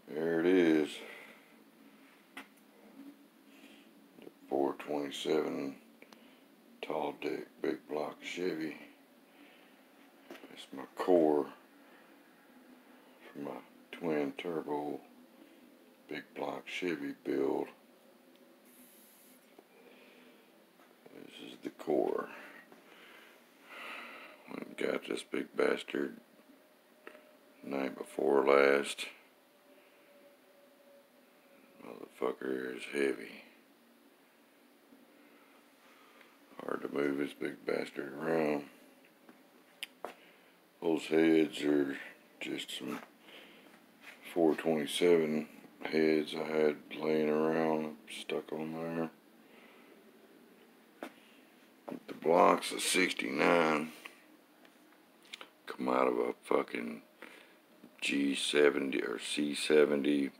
There it is. The 427 tall deck big block Chevy. That's my core for my twin turbo big block Chevy build. This is the core. We got this big bastard night before last. Motherfucker is heavy. Hard to move this big bastard around. Those heads are just some 427 heads I had laying around, stuck on there. The blocks of 69 come out of a fucking G70 or C70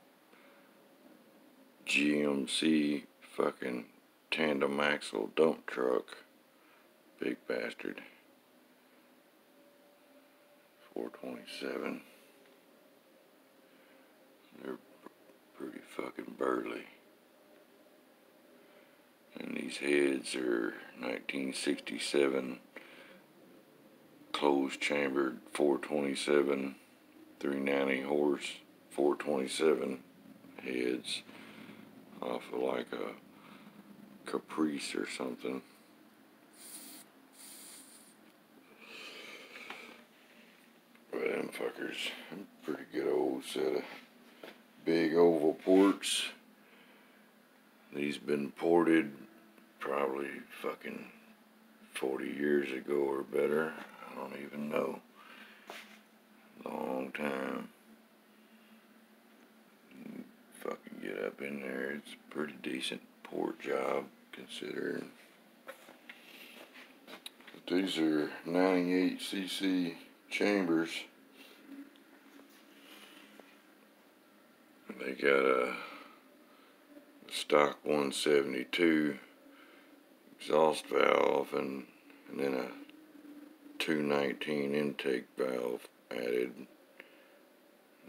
GMC fucking tandem axle dump truck. Big bastard. 427. They're pretty fucking burly. And these heads are 1967 closed chambered 427 390 horse 427 heads off of like a Caprice or something. But them fuckers, a pretty good old set of big oval ports. These been ported probably fucking 40 years ago or better. I don't even know. Long time. Fucking get up in there. It's a pretty decent port job considering. But these are 98cc chambers. They got a stock 172 exhaust valve and then a 219 intake valve added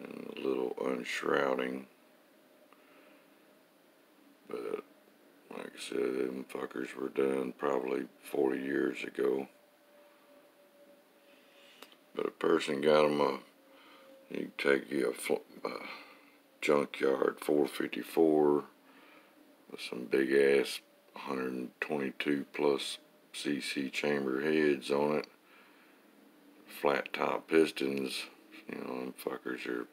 and a little unshrouding. But like I said, them fuckers were done probably 40 years ago. But a person got them you take you a junkyard 454 with some big ass 122 plus cc chamber heads on it, flat top pistons. You know, them fuckers are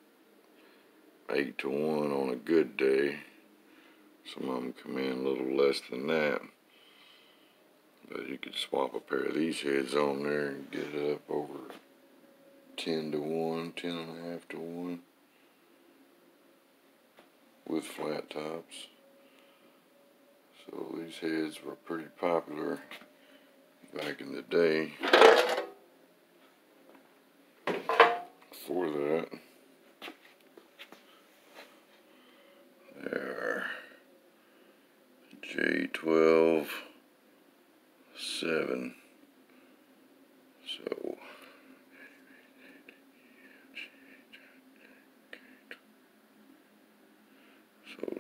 8 to 1 on a good day. Some of them come in a little less than that, but you could swap a pair of these heads on there and get it up over 10 to 1, 10 and a half to 1 with flat tops. So these heads were pretty popular back in the day. For that, there are J12 7. So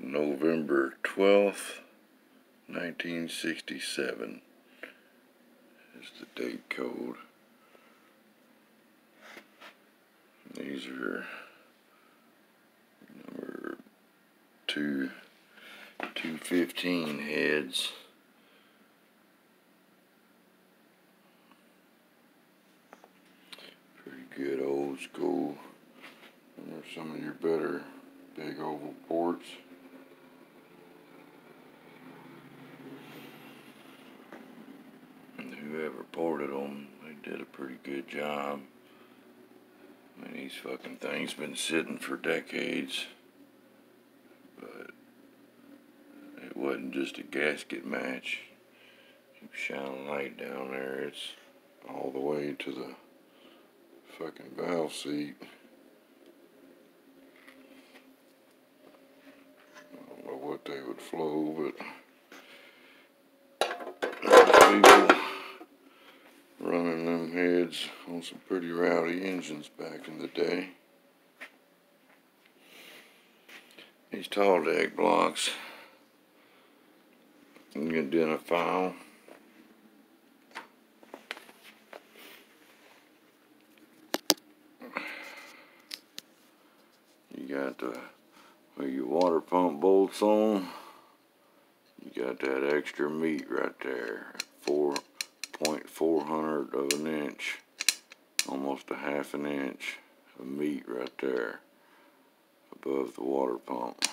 November 12th, 1967 is the date code. These are number 215 heads. Pretty good old school. And there's some of your better big oval ports. And whoever ported them, they did a pretty good job. I mean, these fucking things been sitting for decades, but it wasn't just a gasket match. Keep shining light down there. It's all the way to the fucking valve seat. I don't know what they would flow, but people running them heads on some pretty rowdy engines back in the day. these tall deck blocks, you can identify them. You got where your water pump bolts on. You got that extra meat right there, 4.400 of an inch, almost a half an inch of meat right there above the water pump.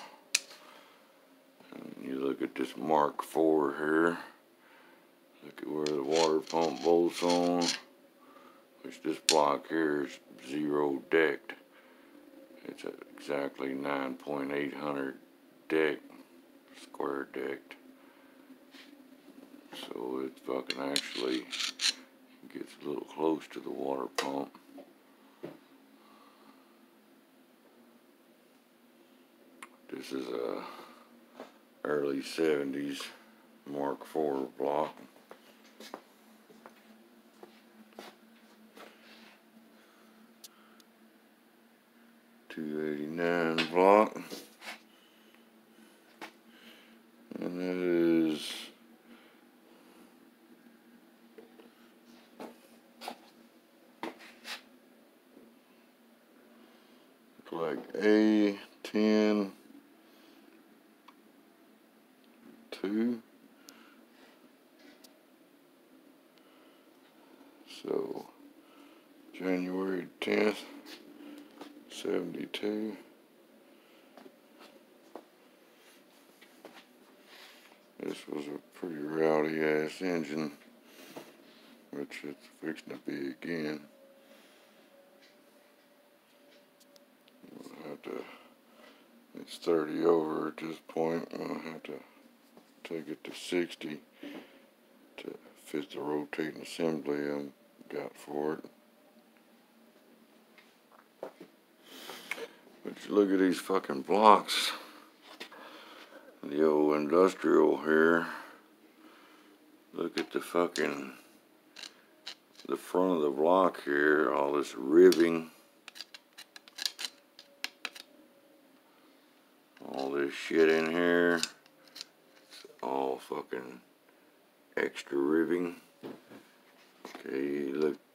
And you look at this Mark IV here. Look at where the water pump bolts on, which this block here is 0 decked. It's exactly 9.800 deck, square decked. So it fucking actually gets a little close to the water pump. This is a early 70s Mark IV block. $289 block. And it is like A10 2. So January 10th, 72. This was a pretty rowdy ass engine, which it's fixing to be again. We'll have to, it's 30 over at this point. We'll have to take it to 60 to fit the rotating assembly I've got for it. But you look at these fucking blocks. The old industrial here. Look at the fucking, the front of the block here, all this ribbing. All this shit in here. It's all fucking extra ribbing. Okay,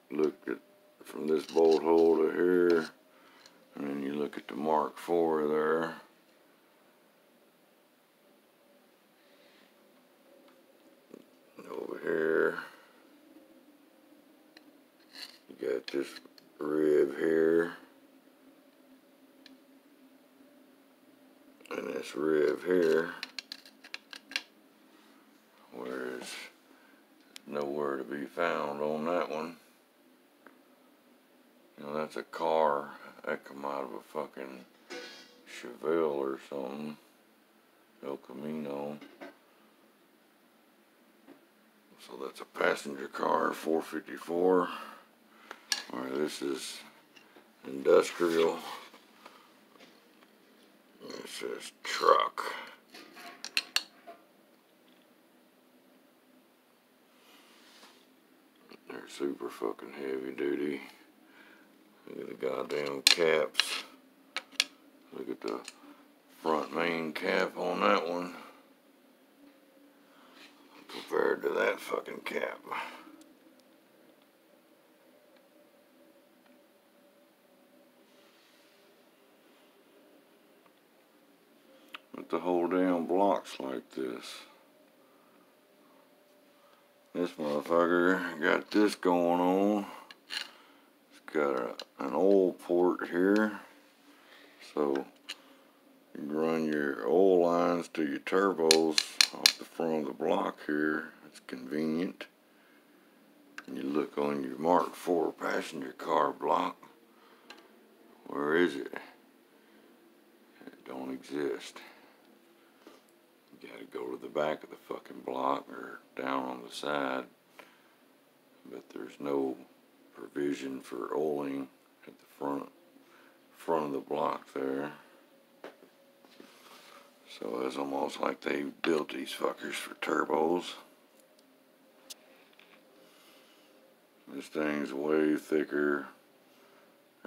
look at from this bolt hole to here. And then you look at the Mark IV there. Over here, you got this rib here. And this rib here. Whereas nowhere to be found on that one. You know, that's a car that come out of a fucking Chevy or something. El Camino. So that's a passenger car, 454. Alright, this is industrial. It says truck. They're super fucking heavy duty. Look at the goddamn caps. Look at the front main cap on that one compared to that fucking cap. But the whole damn block's like this. This motherfucker got this going on. It's got an oil port here. So you can run your oil lines to your turbos off the front of the block here. It's convenient. And you look on your Mark IV passenger car block. Where is it? It don't exist. You gotta go to the back of the fucking block or down on the side. But there's no provision for oiling at the front of the block there. So it's almost like they built these fuckers for turbos. This thing's way thicker.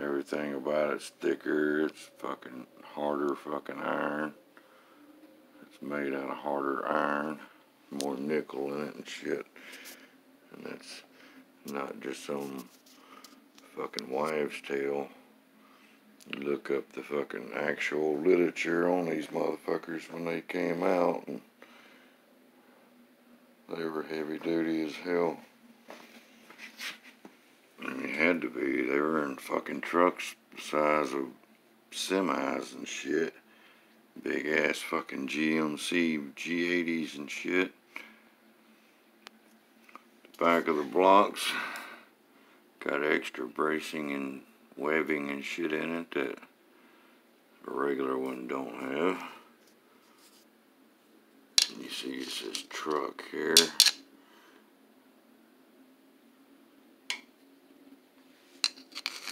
Everything about it's thicker. It's fucking harder fucking iron. It's made out of harder iron, more nickel in it and shit. And that's not just some fucking wives' tale. You look up the fucking actual literature on these motherfuckers when they came out, and they were heavy duty as hell. And they had to be. They were in fucking trucks the size of semis and shit. Big ass fucking GMC G80s and shit. The back of the blocks got extra bracing and webbing and shit in it that a regular one don't have. And you see it says truck here.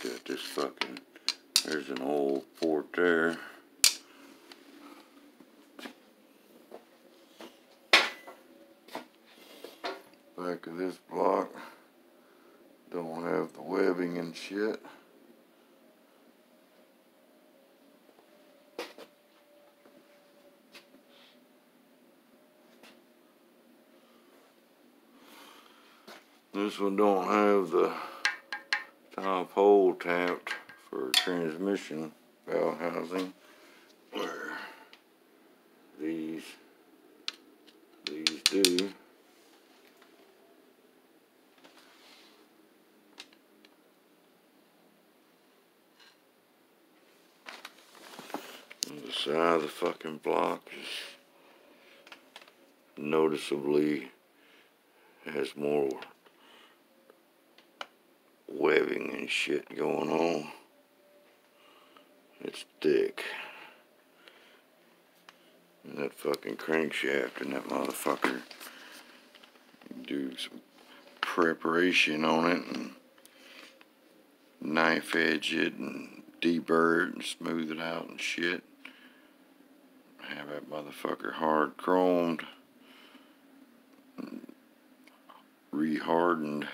Got this fucking, there's an old port there. Back of this block don't have the webbing and shit. This one don't have the top hole tapped for transmission valve housing, where these do. On the side of the fucking block is noticeably has more webbing and shit going on. It's thick. And that fucking crankshaft in that motherfucker, you do some preparation on it and knife edge it and deburr it and smooth it out and shit. Have that motherfucker hard chromed, re-hardened.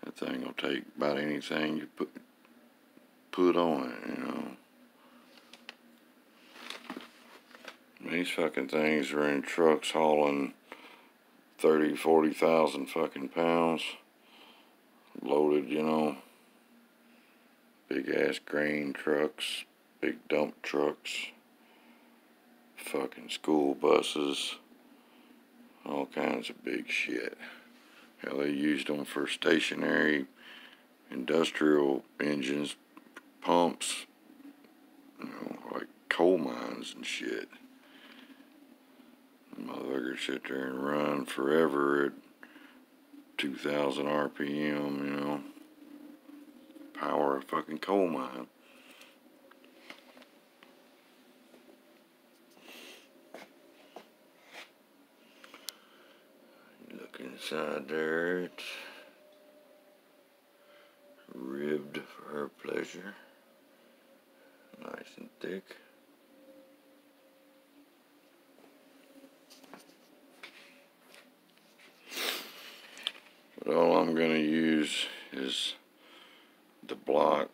That thing will take about anything you put on it, you know. These fucking things are in trucks hauling 30,000-40,000 fucking pounds. Loaded, you know. Big ass grain trucks, big dump trucks, fucking school buses, all kinds of big shit. Hell, they used them for stationary industrial engines, pumps, you know, like coal mines and shit. The motherfuckers sit there and run forever at 2,000 RPM, you know. Power of fucking coal mine. You look inside there, it's ribbed for her pleasure. Nice and thick. But all I'm going to use is the block,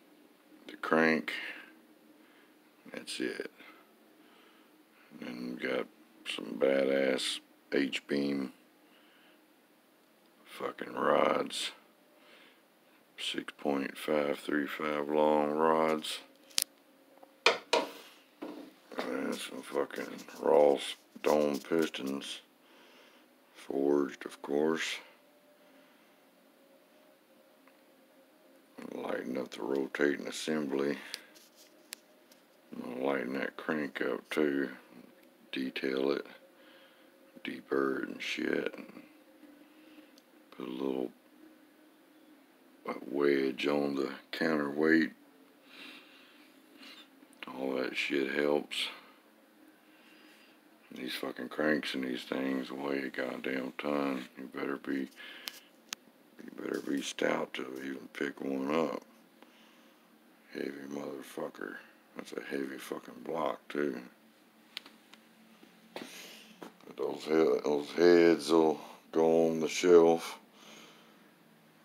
the crank, that's it. And then we got some badass H-beam fucking rods, 6.535 long rods, and some fucking Ross dome pistons, forged of course. Lighten up the rotating assembly. I'm gonna lighten that crank up too, detail it, deburr it and shit, and put a little wedge on the counterweight. All that shit helps. These fucking cranks and these things weigh a goddamn ton. You better be stout to even pick one up. Heavy motherfucker. That's a heavy fucking block too. But those heads will go on the shelf.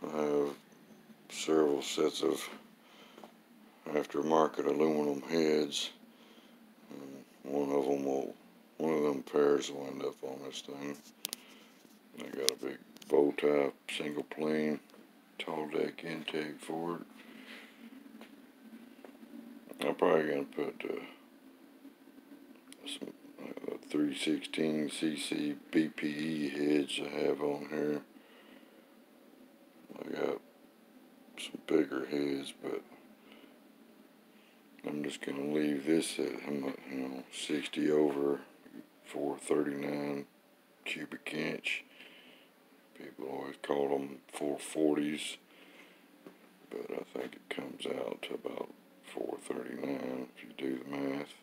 I have several sets of aftermarket aluminum heads. One of them will one of them pairs will end up on this thing. I got a big bow tie single plane tall deck intake for it. I'm probably gonna put some 316cc BPE heads I have on here. I got some bigger heads, but I'm just gonna leave this at 60 over 439 cubic inch. People always call them 440s, but I think it comes out to about 439 if you do the math.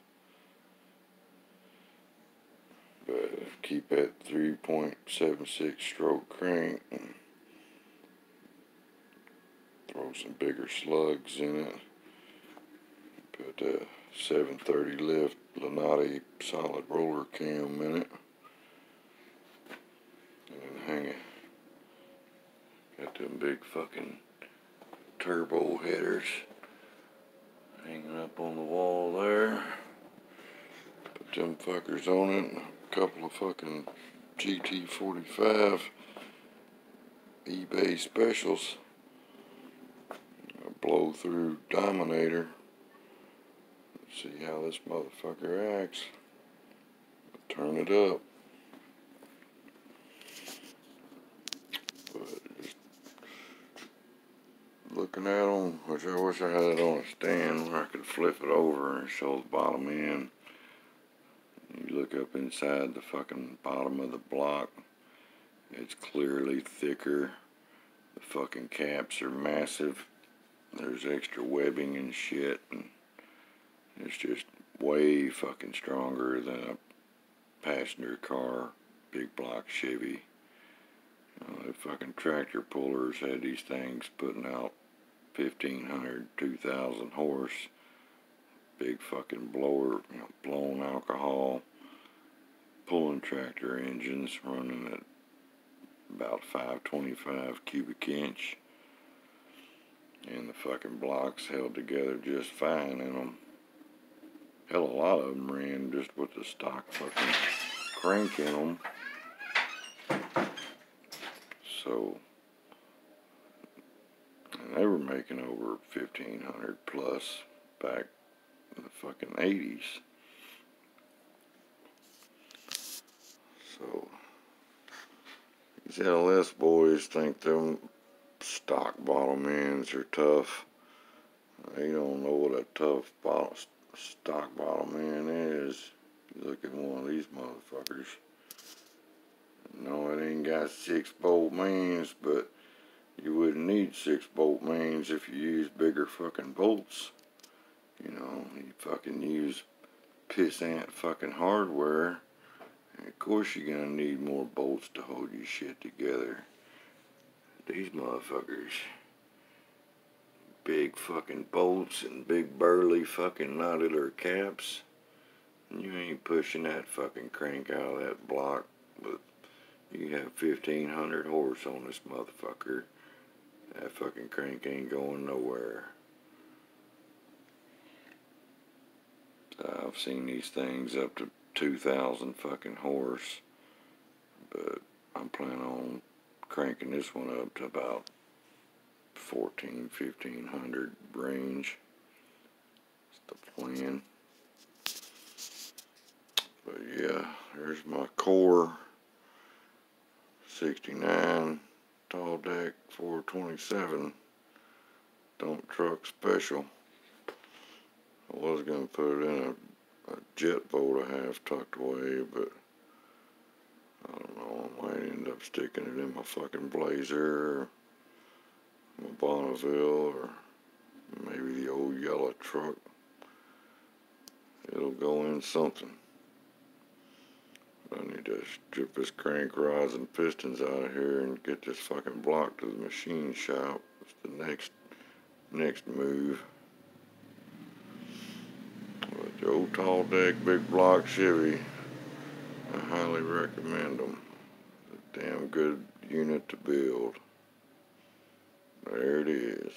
But keep that 3.76 stroke crank and throw some bigger slugs in it. Put a 730 lift Lanati solid roller cam in it. And then hang it. Got them big fucking turbo headers hanging up on the wall there. Put them fuckers on it. A couple of fucking GT45 eBay specials. A blow through Dominator. Let's see how this motherfucker acts. Turn it up. But just looking at them, which I wish I had it on a stand where I could flip it over and show the bottom end. You look up inside the fucking bottom of the block, it's clearly thicker. The fucking caps are massive. There's extra webbing and shit, and it's just way fucking stronger than a passenger car, big block Chevy. The fucking tractor pullers had these things putting out 1,500, 2,000 horse. Big fucking blower, blown alcohol, pulling tractor engines running at about 525 cubic inch. And the fucking blocks held together just fine in them. Hell, a lot of them ran just with the stock fucking crank in them. So, and they were making over 1,500 plus back in the fucking 80s. So, these LS boys think them stock bottom ends are tough. They don't know what a tough stock bottom end is. You look at one of these motherfuckers. No, it ain't got 6-bolt mains, but you wouldn't need 6-bolt mains if you use bigger fucking bolts. You fucking use pissant fucking hardware. And of course you're gonna need more bolts to hold your shit together. These motherfuckers, big fucking bolts and big burly fucking nodular caps. And you ain't pushing that fucking crank out of that block, but you have 1,500 horse on this motherfucker. That fucking crank ain't going nowhere. I've seen these things up to 2,000 fucking horse, but I'm planning on cranking this one up to about 1,500 range. That's the plan. But yeah, there's my core 69 tall deck 427 dump truck special. I was gonna put it in a jet boat I have tucked away, but I don't know, I might end up sticking it in my fucking Blazer or my Bonneville or maybe the old yellow truck. It'll go in something. I need to strip this crank rods and pistons out of here and get this fucking block to the machine shop. It's the next move. But the old tall deck, big block Chevy, I highly recommend them. It's a damn good unit to build. There it is.